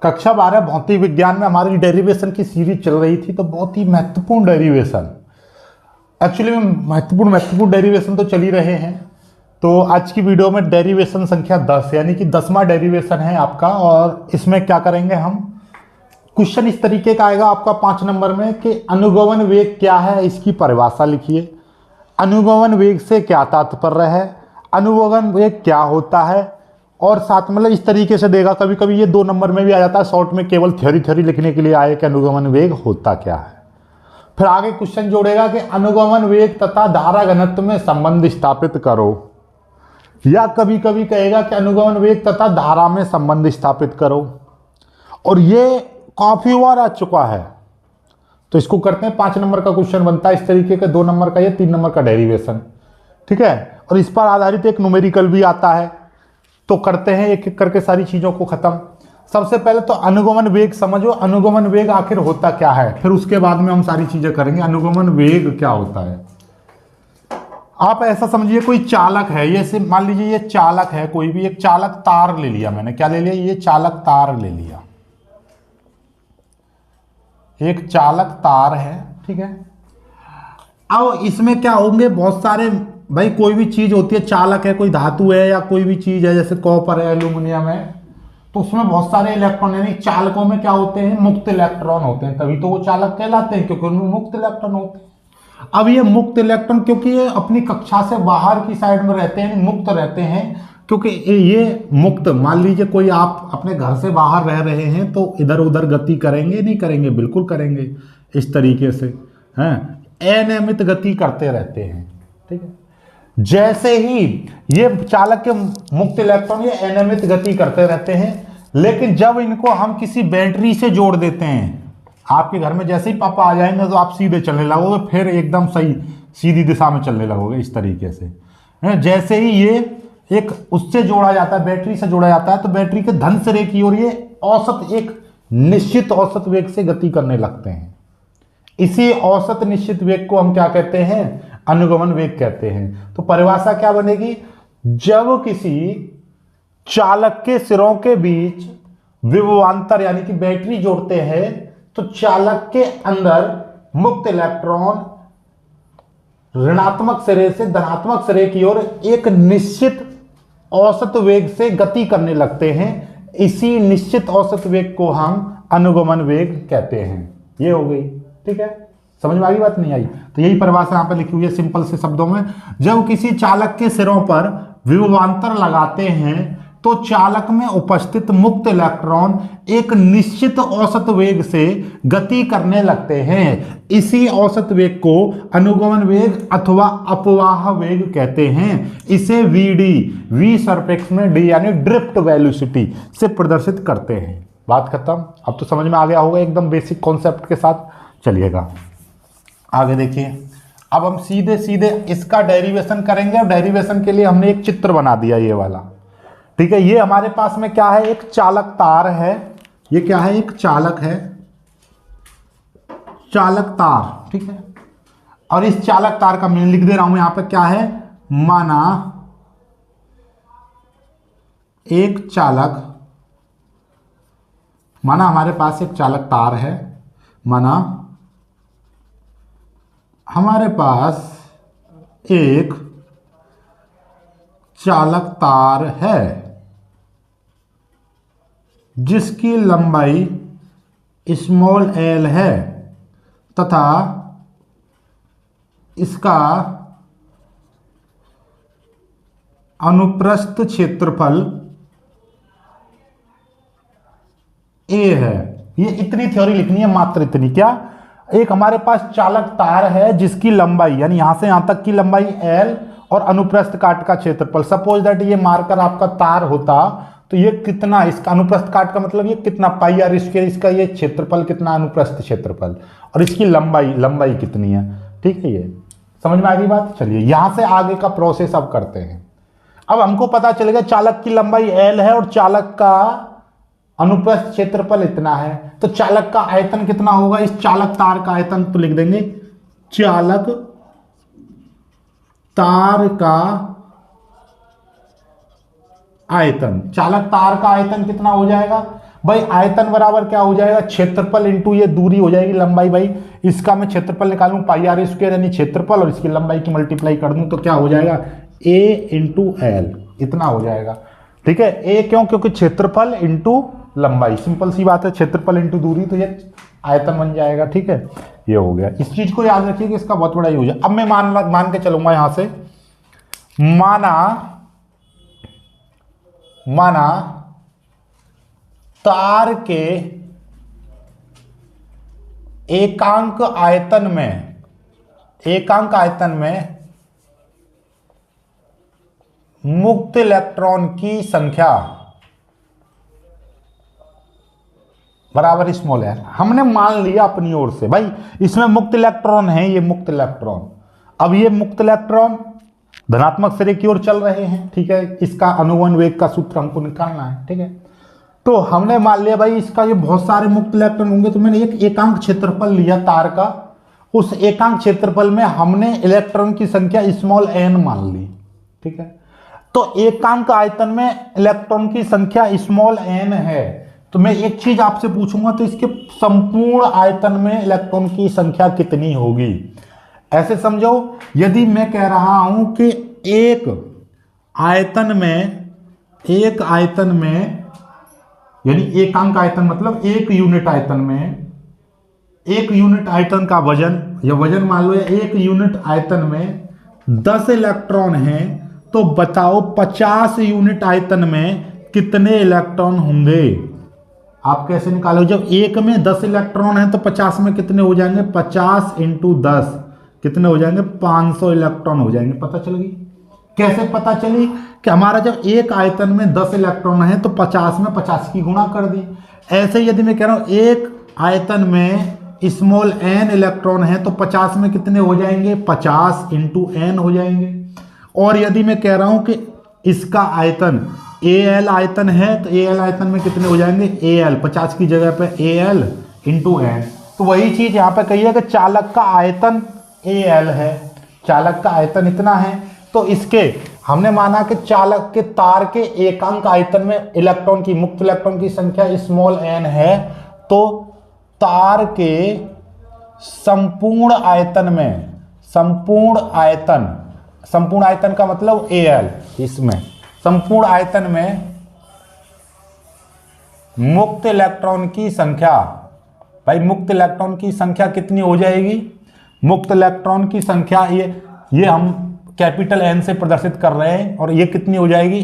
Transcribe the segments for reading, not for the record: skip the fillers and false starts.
कक्षा 12 भौतिक विज्ञान में हमारी डेरिवेशन की सीरीज चल रही थी, तो बहुत ही महत्वपूर्ण डेरिवेशन, एक्चुअली में महत्वपूर्ण डेरिवेशन तो चल ही रहे हैं। तो आज की वीडियो में डेरिवेशन संख्या 10 यानी कि 10वां डेरिवेशन है आपका। और इसमें क्या करेंगे हम, क्वेश्चन इस तरीके का आएगा आपका 5 नंबर में कि अनुगमन वेग क्या है, इसकी परिभाषा लिखिए। अनुगमन वेग से क्या तात्पर्य है, अनुगमन वेग क्या होता है, और साथ मतलब इस तरीके से देगा। कभी कभी ये 2 नंबर में भी आ जाता है, शॉर्ट में केवल थ्योरी लिखने के लिए आए कि अनुगमन वेग होता क्या है। फिर आगे क्वेश्चन जोड़ेगा कि अनुगमन वेग तथा धारा घनत्व में संबंध स्थापित करो, या कभी कभी कहेगा कि अनुगमन वेग तथा धारा में संबंध स्थापित करो। और ये काफी बार आ चुका है, तो इसको करते हैं। 5 नंबर का क्वेश्चन बनता है इस तरीके का, 2 नंबर का, ये 3 नंबर का डेरिवेशन, ठीक है। और इस पर आधारित एक न्यूमेरिकल भी आता है, तो करते हैं एक एक करके सारी चीजों को खत्म। सबसे पहले तो अनुगमन वेग समझो, अनुगमन वेग आखिर होता क्या है, फिर उसके बाद में हम सारी चीजें करेंगे। अनुगमन वेग क्या होता है, आप ऐसा समझिए कोई चालक है, ये मान लीजिए ये चालक है, कोई भी एक चालक तार ले लिया मैंने, क्या ले लिया, ये चालक तार ले लिया, एक चालक तार है, ठीक है। अब इसमें क्या होंगे, बहुत सारे, भाई कोई भी चीज होती है, चालक है, कोई धातु है या कोई भी चीज है, जैसे कॉपर है, एल्यूमिनियम है, तो उसमें बहुत सारे इलेक्ट्रॉन, यानी चालकों में क्या होते हैं, मुक्त इलेक्ट्रॉन होते हैं, तभी तो वो चालक कहलाते हैं, क्योंकि उनमें मुक्त इलेक्ट्रॉन होते हैं। अब ये मुक्त इलेक्ट्रॉन, क्योंकि ये अपनी कक्षा से बाहर की साइड में रहते हैं, मुक्त रहते हैं, क्योंकि ये मुक्त, मान लीजिए कोई आप अपने घर से बाहर रह रहे हैं, तो इधर उधर गति करेंगे नहीं करेंगे, बिल्कुल करेंगे, इस तरीके से हैं, अनियमित गति करते रहते हैं, ठीक है। जैसे ही ये चालक के मुक्त इलेक्ट्रॉन ये अनियमित गति करते रहते हैं, लेकिन जब इनको हम किसी बैटरी से जोड़ देते हैं, आपके घर में जैसे ही पापा आ जाएंगे तो आप सीधे चलने लगोगे, फिर एकदम सही सीधी दिशा में चलने लगोगे, इस तरीके से। जैसे ही ये एक उससे जोड़ा जाता है, बैटरी से जोड़ा जाता है, तो बैटरी के धन सिरे की ओर ये औसत, एक निश्चित औसत वेग से गति करने लगते हैं। इसी औसत निश्चित वेग को हम क्या कहते हैं, अनुगमन वेग कहते हैं। तो परिभाषा क्या बनेगी, जब किसी चालक के सिरों के बीच विभवांतर यानी कि बैटरी जोड़ते हैं, तो चालक के अंदर मुक्त इलेक्ट्रॉन ऋणात्मक सिरे से धनात्मक सिरे की ओर एक निश्चित औसत वेग से गति करने लगते हैं। इसी निश्चित औसत वेग को हम अनुगमन वेग कहते हैं। ये हो गई, ठीक है, समझ में आ गई बात, नहीं आई? तो यही परिभाषा यहां पर लिखी हुई है सिंपल से शब्दों में। जब किसी चालक के सिरों पर विभवांतर लगाते हैं, तो चालक में उपस्थित मुक्त इलेक्ट्रॉन एक निश्चित औसत वेग से गति करने लगते हैं। इसी औसत वेग को अनुगमन वेग अथवा अपवाह वेग कहते हैं। इसे वीडी, वी सरपेक्स में डी यानी ड्रिफ्ट वेलोसिटी से प्रदर्शित करते हैं। बात खत्म। अब तो समझ में आ गया होगा एकदम बेसिक कॉन्सेप्ट के साथ। चलिएगा आगे देखिए। अब हम सीधे सीधे इसका डेरिवेशन करेंगे, और डेरिवेशन के लिए हमने एक चित्र बना दिया, ये वाला, ठीक है। ये हमारे पास में क्या है, एक चालक तार है, ये क्या है, एक चालक है, चालक तार, ठीक है। और इस चालक तार का मैं लिख दे रहा हूं यहां पे, क्या है, माना एक चालक, माना हमारे पास एक चालक तार है, माना हमारे पास एक चालक तार है जिसकी लंबाई स्मॉल एल है तथा इसका अनुप्रस्थ क्षेत्रफल ए है। ये इतनी थ्योरी लिखनी है, मात्र इतनी। क्या, एक हमारे पास चालक तार है जिसकी लंबाई यानी यहां से यहां तक की लंबाई एल और अनुप्रस्थ काट का क्षेत्रफल, सपोज दैट ये मार्कर आपका तार होता, तो ये कितना, इसका अनुप्रस्थ काट का मतलब ये कितना पाई आर स्क्वायर, इसका ये क्षेत्रफल कितना, अनुप्रस्थ क्षेत्रफल, और इसकी लंबाई कितनी है, ठीक है। ये समझ में आ गई बात। चलिए यहां से आगे का प्रोसेस अब करते हैं। अब हमको पता चलेगा चालक की लंबाई एल है और चालक का अनुप्रस्थ क्षेत्रफल इतना है, तो चालक का आयतन कितना होगा, इस चालक तार का आयतन तो लिख देंगे, चालक तार का आयतन, चालक तार का आयतन कितना हो जाएगा, भाई आयतन बराबर क्या हो जाएगा, क्षेत्रफल इंटू ये दूरी हो जाएगी लंबाई। भाई इसका मैं क्षेत्रफल निकालूं पाई आर स्क्वायर यानी क्षेत्रफल, और इसकी लंबाई की मल्टीप्लाई कर दूं तो क्या हो जाएगा, ए इंटू एल, इतना हो जाएगा। ठीक है, ए क्यों, क्योंकि क्षेत्रफल इंटू लंबाई, सिंपल सी बात है, क्षेत्रफल इंटू दूरी, तो ये आयतन बन जाएगा। ठीक है, ये हो गया। इस चीज को याद रखिए कि इसका बहुत बड़ा यूज है। अब मैं मान के चलूंगा यहां से, माना तार के एकांक आयतन में मुक्त इलेक्ट्रॉन की संख्या बराबर स्मॉल है। हमने मान लिया अपनी ओर से भाई इसमें मुक्त इलेक्ट्रॉन है, ये मुक्त इलेक्ट्रॉन, अब ये मुक्त इलेक्ट्रॉन धनात्मक सिरे की ओर चल रहे हैं। ठीक है, इसका अनुगमन वेग का सूत्र हमको निकालना है। ठीक है, तो हमने मान लिया भाई इसका ये बहुत सारे मुक्त इलेक्ट्रॉन होंगे, तो मैंने एक एकांक क्षेत्रफल लिया तार का, उस एकांक क्षेत्रफल में हमने इलेक्ट्रॉन की संख्या स्मॉल एन मान ली। ठीक है, तो एकांक आयतन में इलेक्ट्रॉन की संख्या स्मॉल एन है, तो मैं एक चीज आपसे पूछूंगा, तो इसके संपूर्ण आयतन में इलेक्ट्रॉन की संख्या कितनी होगी। ऐसे समझो, यदि मैं कह रहा हूं कि एक आयतन में यानी एकांक आयतन मतलब एक यूनिट आयतन का वजन, या वजन मान लो, या एक यूनिट आयतन में 10 इलेक्ट्रॉन हैं, तो बताओ 50 यूनिट आयतन में कितने इलेक्ट्रॉन होंगे। आप कैसे निकालो, जब एक में 10 इलेक्ट्रॉन है तो 50 में कितने हो जाएंगे, 50 इंटू 10 कितने हो जाएंगे, 500 इलेक्ट्रॉन हो जाएंगे। पता चल गई, कैसे पता चली कि हमारा जब एक आयतन में 10 इलेक्ट्रॉन है तो 50 में 50 की गुणा कर दी। ऐसे यदि मैं कह रहा हूं एक आयतन में स्मॉल एन इलेक्ट्रॉन है तो 50 में कितने हो जाएंगे, 50 इंटू एन हो जाएंगे। और यदि मैं कह रहा हूं कि इसका आयतन AL आयतन है तो AL आयतन में कितने हो जाएंगे, AL 50 की जगह पे AL इंटू एन। तो वही चीज यहां पे कही है कि चालक का आयतन AL है, चालक का आयतन इतना है, तो इसके हमने माना कि चालक के तार के एकांक आयतन में इलेक्ट्रॉन की, मुक्त इलेक्ट्रॉन की संख्या स्मॉल एन है, तो तार के संपूर्ण आयतन का मतलब AL, इसमें संपूर्ण आयतन में मुक्त इलेक्ट्रॉन की संख्या, भाई मुक्त इलेक्ट्रॉन की संख्या कितनी हो जाएगी, मुक्त इलेक्ट्रॉन की संख्या ये हम कैपिटल N से प्रदर्शित कर रहे हैं, और ये कितनी हो जाएगी,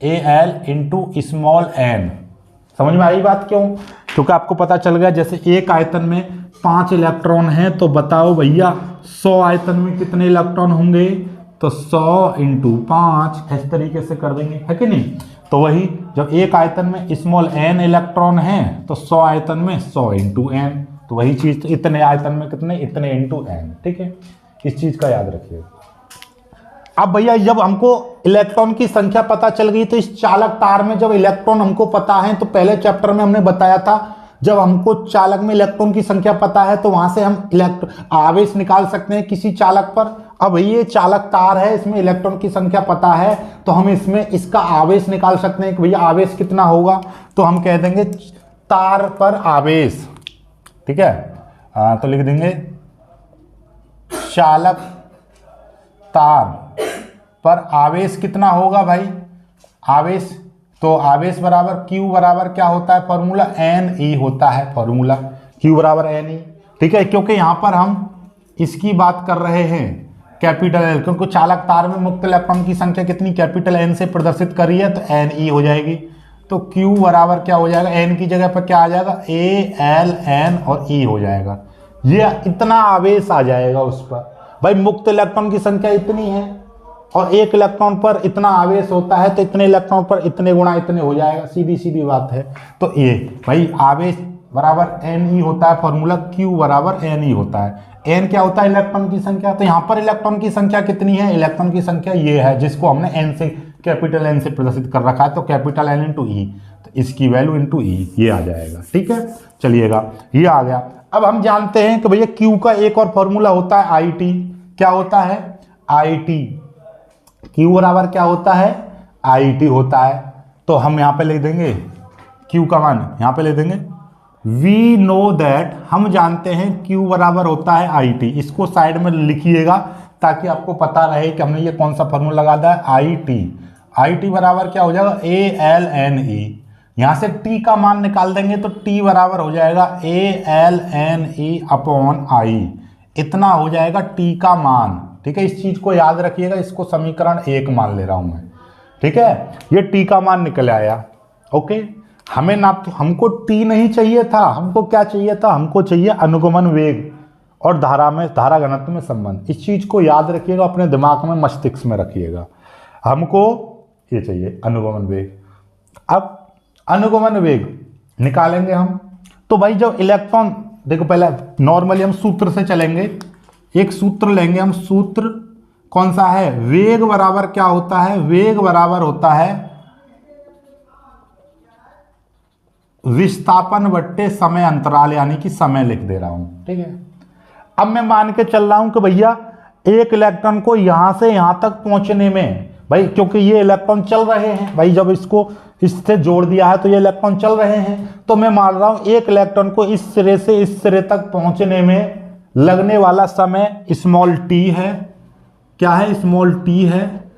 AL इंटू स्मॉल n। समझ में आई बात क्यों, क्योंकि आपको पता चल गया जैसे एक आयतन में 5 इलेक्ट्रॉन है, तो बताओ भैया 100 आयतन में कितने इलेक्ट्रॉन होंगे, तो 100 इंटू 5 इस तरीके से कर देंगे, है कि नहीं। तो वही जब एक आयतन में स्मॉल n इलेक्ट्रॉन है तो 100 आयतन में 100 इंटू n, तो वही चीज, तो इतने आयतन में कितने, इतने इंटू n। ठीक है, इस चीज का याद रखिए। अब भैया जब हमको इलेक्ट्रॉन की संख्या पता चल गई, तो इस चालक तार में जब इलेक्ट्रॉन हमको पता है, तो पहले चैप्टर में हमने बताया था जब हमको चालक में इलेक्ट्रॉन की संख्या पता है तो वहां से हम आवेश निकाल सकते हैं किसी चालक पर। अब ये चालक तार है, इसमें इलेक्ट्रॉन की संख्या पता है, तो हम इसमें इसका आवेश निकाल सकते हैं कि भैया आवेश कितना होगा, तो हम कह देंगे तार पर आवेश। ठीक है, तो लिख देंगे चालक तार पर आवेश कितना होगा भाई, आवेश, तो आवेश बराबर Q बराबर क्या होता है, फॉर्मूला NE होता है, फॉर्मूला Q बराबर NE। ठीक है, क्योंकि यहां पर हम इसकी बात कर रहे हैं कैपिटल L, क्योंकि चालक तार में मुक्त इलेक्ट्रॉन की संख्या कितनी कैपिटल N से प्रदर्शित करी है, तो NE हो जाएगी। तो Q बराबर क्या हो जाएगा, N की जगह पर क्या आ जाएगा, AL N और E हो जाएगा। ये इतना आवेश आ जाएगा उस पर, भाई मुक्त इलेक्ट्रॉन की संख्या इतनी है और एक इलेक्ट्रॉन पर इतना आवेश होता है, तो इतने इलेक्ट्रॉन पर इतने गुणा इतने हो जाएगा, सीधी सीधी बात है। तो ये भाई आवेश बराबर NE होता है, फॉर्मूला Q बराबर NE होता है। N क्या होता है, इलेक्ट्रॉन की संख्या। तो यहाँ पर इलेक्ट्रॉन की संख्या कितनी है, इलेक्ट्रॉन की संख्या ये है जिसको हमने N से, कैपिटल N से प्रदर्शित कर रखा है, तो कैपिटल N इंटू E, तो इसकी वैल्यू इंटू E ये आ जाएगा। ठीक है, चलिएगा, ये आ गया। अब हम जानते हैं कि भैया Q का एक और फॉर्मूला होता है IT। क्या होता है, IT। Q बराबर क्या होता है, IT होता है। तो हम यहाँ पे लिख देंगे Q का मान यहाँ पे ले देंगे। वी नो दैट, हम जानते हैं Q बराबर होता है आई टी। इसको साइड में लिखिएगा ताकि आपको पता रहे कि हमने ये कौन सा फॉर्मूला लगा दिया है, आई टी। आई टी बराबर क्या हो जाएगा, ए एल एन ई। यहाँ से T का मान निकाल देंगे तो T बराबर हो जाएगा A L N E upon I. इतना हो जाएगा T का मान। ठीक है, इस चीज को याद रखिएगा, इसको समीकरण 1 मान ले रहा हूं मैं। ठीक है, ये T का मान निकल आया। ओके, हमें ना तो हमको T नहीं चाहिए था, हमको क्या चाहिए था, हमको चाहिए अनुगमन वेग और धारा घनत्व में संबंध। इस चीज को याद रखिएगा, अपने दिमाग में मस्तिष्क में रखिएगा। हमको ये चाहिए अनुगमन वेग। अब अनुगमन वेग निकालेंगे हम, तो भाई जब इलेक्ट्रॉन, देखो पहले नॉर्मली हम सूत्र से चलेंगे। एक सूत्र लेंगे हम, सूत्र कौन सा है, वेग बराबर क्या होता है, वेग बराबर होता है विस्थापन बट्टे समय अंतराल, यानी कि समय लिख दे रहा हूं। ठीक है, अब मैं मान के चल रहा हूं कि भैया एक इलेक्ट्रॉन को यहां से यहां तक पहुंचने में, भाई क्योंकि ये इलेक्ट्रॉन चल रहे हैं, भाई जब इसको इससे जोड़ दिया है तो ये इलेक्ट्रॉन चल रहे हैं, तो मैं मान रहा हूं एक इलेक्ट्रॉन को इस सिरे से इस सिरे तक पहुंचने में लगने वाला समय स्मॉल टी है। क्या है, स्मॉल टी है।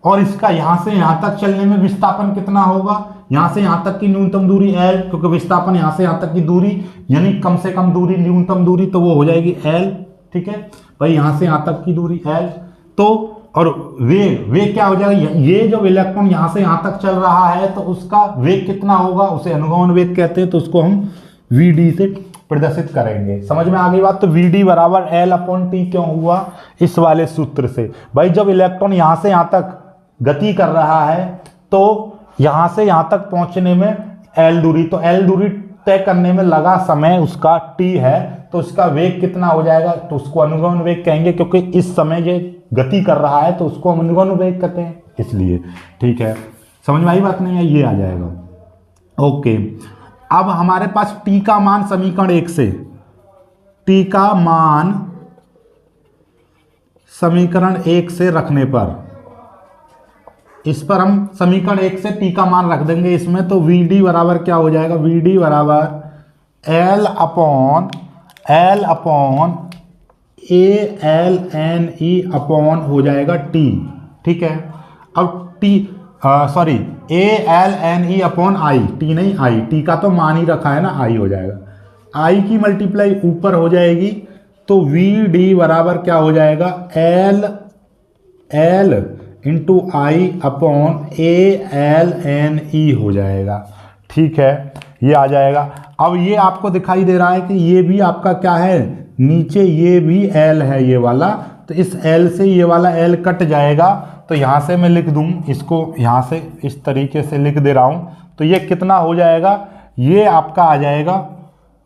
और इसका यहां से यहां तक चलने में विस्थापन कितना होगा, यहां से यहां तक की न्यूनतम दूरी एल, क्योंकि विस्थापन यहां से यहां तक की दूरी यानी कम से कम दूरी, न्यूनतम दूरी, तो वो हो जाएगी एल। ठीक है भाई, यहां से यहां तक की दूरी एल। तो और वेग क्या हो जाएगा, ये जो इलेक्ट्रॉन यहां से यहां तक चल रहा है तो उसका वेग कितना होगा, उसे अनुगमन वेग कहते हैं, तो उसको हम वी डी से प्रदर्शित करेंगे। समझ में आ गई बात। तो वी डी बराबर एल अपॉन टी क्यों हुआ, इस वाले सूत्र से। भाई जब इलेक्ट्रॉन यहां से यहां तक गति कर रहा है तो यहां से यहां तक पहुंचने में एल दूरी, तो एल दूरी तय करने में लगा समय उसका टी है, तो उसका वेग कितना हो जाएगा, तो उसको अनुगमन वेग कहेंगे, क्योंकि इस समय ये गति कर रहा है तो उसको हम अनुगमन वेग कहते हैं, इसलिए। ठीक है, समझ में आई बात नहीं है, ये आ जाएगा। ओके, अब हमारे पास टी का मान समीकरण 1 से, टी का मान समीकरण 1 से रखने पर, इस पर हम समीकरण 1 से टी का मान रख देंगे इसमें, तो वी डी बराबर क्या हो जाएगा, वी डी बराबर L upon A L N E upon हो जाएगा टी। ठीक है, अब T sorry A L N E upon I, T नहीं आई, टी का तो मान ही रखा है ना, आई हो जाएगा। आई की मल्टीप्लाई ऊपर हो जाएगी, तो वी डी बराबर क्या हो जाएगा, L into I upon A L N E हो जाएगा। ठीक है, ये आ जाएगा। अब ये आपको दिखाई दे रहा है कि ये भी आपका क्या है, नीचे ये भी एल है ये वाला, तो इस एल से ये वाला एल कट जाएगा, तो यहाँ से मैं लिख दूँ इसको, यहाँ से इस तरीके से लिख दे रहा हूँ, तो ये कितना हो जाएगा, ये आपका आ जाएगा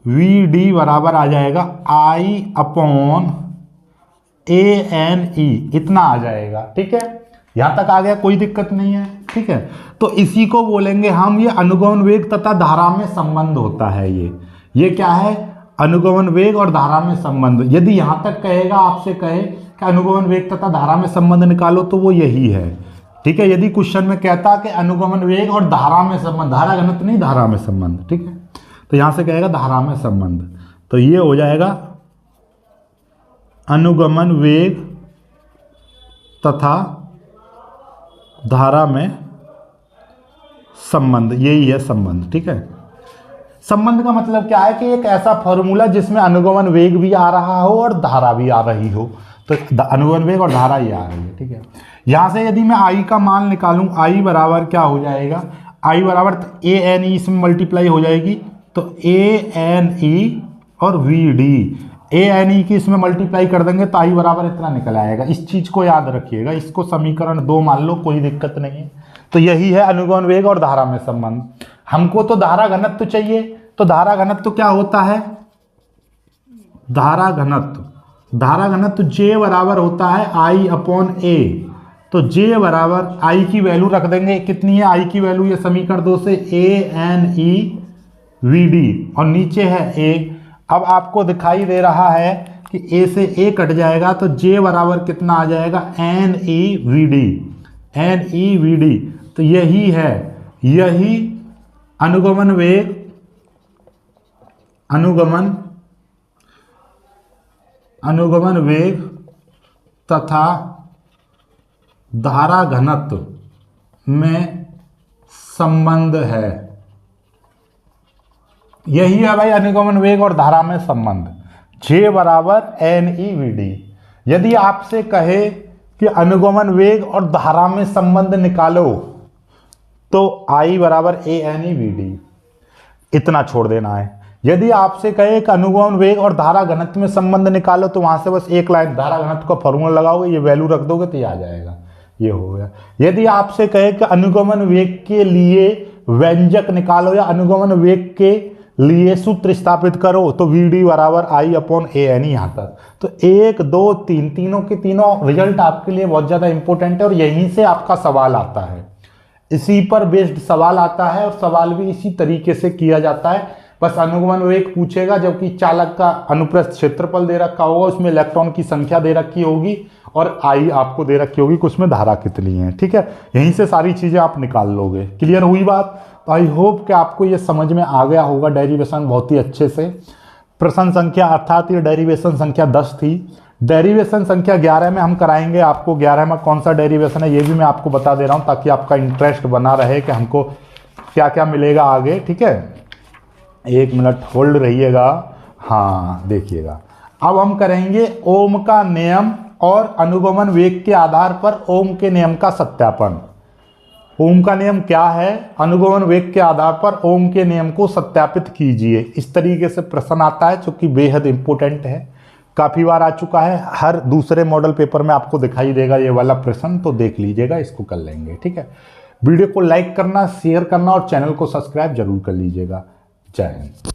वी डी बराबर आ जाएगा आई अपॉन ए एन ई, इतना आ जाएगा। ठीक है, यहाँ तक आ गया, कोई दिक्कत नहीं है। ठीक है, तो इसी को बोलेंगे हम, ये अनुगमन वेग तथा धारा में संबंध होता है। ये क्या है, अनुगमन वेग और धारा में संबंध। यदि यहाँ तक कहेगा, आपसे कहे कि अनुगमन वेग तथा धारा में संबंध निकालो, तो वो यही है। ठीक है, यदि क्वेश्चन में कहता कि अनुगमन वेग और धारा में संबंध, धारा घनत्व नहीं, धारा में संबंध। ठीक है, तो यहाँ से कहेगा धारा में संबंध, तो ये हो जाएगा अनुगमन वेग तथा धारा में संबंध, यही है संबंध। ठीक है, संबंध का मतलब क्या है कि एक ऐसा फॉर्मूला जिसमें अनुगमन वेग भी आ रहा हो और धारा भी आ रही हो, तो अनुगमन वेग और धारा ही आ रही है। ठीक है, यहां से यदि मैं आई का मान निकालूं, आई बराबर क्या हो जाएगा, आई बराबर ए एन ई इसमें मल्टीप्लाई हो जाएगी, तो ए एन ई और V D, A N E की इसमें मल्टीप्लाई कर देंगे तो आई बराबर इतना निकल आएगा। इस चीज को याद रखिएगा, इसको समीकरण 2 मान लो, कोई दिक्कत नहीं है। तो यही है अनुगमन वेग और धारा में संबंध। हमको तो धारा घनत्व चाहिए, तो धारा घनत्व क्या होता है, धारा घनत्व जे बराबर होता है आई अपॉन ए। तो जे बराबर आई की वैल्यू रख देंगे, कितनी है आई की वैल्यू, ये समीकरण 2 से ए एन ई वी डी, और नीचे है ए। अब आपको दिखाई दे रहा है कि ए से ए कट जाएगा, तो जे बराबर कितना आ जाएगा, एन ई वी डी, तो यही है, यही अनुगमन वेग, अनुगमन वेग तथा धारा घनत्व में संबंध है। यही है भाई अनुगमन वेग और धारा में संबंध, J बराबर NEVD। यदि आपसे कहे कि अनुगमन वेग और धारा में संबंध निकालो तो I बराबर ANEVD, इतना छोड़ देना है। यदि आपसे कहे कि अनुगमन वेग और धारा घनत्व में संबंध निकालो तो वहां से बस एक लाइन धारा घनत्व का फॉर्मूला लगाओगे, ये वैल्यू रख दोगे तो ये आ जाएगा, ये हो गया। यदि आपसे कहे कि अनुगमन वेग के लिए व्यंजक निकालो या अनुगमन वेग के लिए सूत्र स्थापित करो तो VD बराबर I/ANE यहाँ तक। तो 1 2 3 तीनों के तीनों रिजल्ट आपके लिए बहुत ज़्यादा इंपॉर्टेंट है और यहीं से आपका सवाल आता है, इसी पर बेस्ड सवाल आता है और सवाल भी इसी तरीके से किया जाता है। बस अनुगमन वेग पूछेगा, जबकि चालक का अनुप्रस्थ क्षेत्रफल दे रखा होगा, उसमें इलेक्ट्रॉन की संख्या दे रखी होगी और I आपको दे रखी होगी कि उसमें धारा कितनी है। ठीक है, यहीं से सारी चीज़ें आप निकाल लोगे। क्लियर हुई बात? तो आई होप कि आपको ये समझ में आ गया होगा डेरिवेशन बहुत ही अच्छे से। प्रश्न संख्या अर्थात ये डेरिवेशन संख्या 10 थी। डेरिवेशन संख्या 11 में हम कराएंगे आपको। 11 में कौन सा डेरिवेशन है ये भी मैं आपको बता दे रहा हूँ ताकि आपका इंटरेस्ट बना रहे कि हमको क्या क्या मिलेगा आगे। ठीक है, 1 मिनट होल्ड रहिएगा। हाँ देखिएगा, अब हम करेंगे ओम का नियम और अनुगमन वेग के आधार पर ओम के नियम का सत्यापन। ओम का नियम क्या है, अनुगमन वेग के आधार पर ओम के नियम को सत्यापित कीजिए। इस तरीके से प्रश्न आता है जो कि बेहद इंपॉर्टेंट है, काफ़ी बार आ चुका है, हर दूसरे मॉडल पेपर में आपको दिखाई देगा ये वाला प्रश्न, तो देख लीजिएगा, इसको कर लेंगे। ठीक है, वीडियो को लाइक करना, शेयर करना और चैनल को सब्सक्राइब जरूर कर लीजिएगा। जय हिंद।